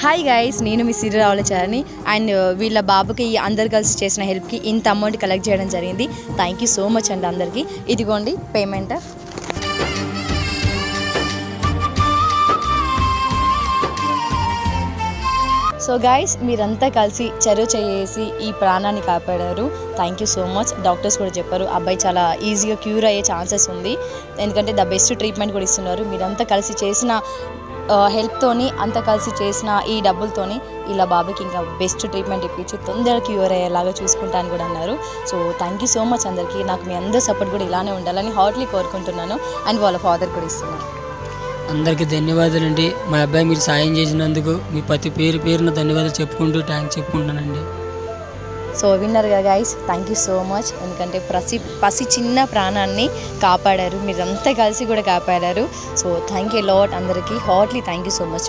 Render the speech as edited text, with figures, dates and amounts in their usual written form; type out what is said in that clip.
Hi guys, నేను మీ సిరి రావులచారిని. And వీళ్ళ బాబుకి అందరు కలిసి చేసిన హెల్ప్కి ఇంత అమౌంట్ కలెక్ట్ చేయడం జరిగింది. థ్యాంక్ యూ సో మచ్ అండి అందరికీ. ఇదిగోండి పేమెంట్. సో గైస్, మీరంతా కలిసి చెరువు చేసి ఈ ప్రాణాన్ని కాపాడారు. Thank you so much. Doctors కూడా చెప్పారు అబ్బాయి చాలా ఈజీగా క్యూర్ అయ్యే ఛాన్సెస్ ఉంది, ఎందుకంటే ద బెస్ట్ ట్రీట్మెంట్ కూడా ఇస్తున్నారు. మీరంతా కలిసి చేసిన హెల్ప్తోని, అంతా కలిసి చేసిన ఈ డబ్బులతోని ఇలా బాబుకి ఇంకా బెస్ట్ ట్రీట్మెంట్ ఇప్పించి తొందరగా క్యూర్ అయ్యేలాగా చూసుకుంటాను కూడా అన్నారు. So thank you so much అందరికీ. నాకు మీ అందరి సపోర్ట్ కూడా ఇలానే ఉండాలని హార్ట్లీ కోరుకుంటున్నాను. అండ్ వాళ్ళ ఫాదర్ కూడా ఇస్తున్నాను. అందరికీ ధన్యవాదాలండి. మా అబ్బాయి మీరు సాయం చేసినందుకు మీ ప్రతి పేరున ధన్యవాదాలు చెప్పుకుంటూ థ్యాంక్స్ చెప్పుకుంటానండి. సో విన్నర్గా guys, thank you so much. ఎందుకంటే పసి చిన్న ప్రాణాన్ని కాపాడారు, మీరంతా కలిసి కూడా కాపాడారు. సో థ్యాంక్ యూ లాట్ అందరికీ. Heartly thank you so much.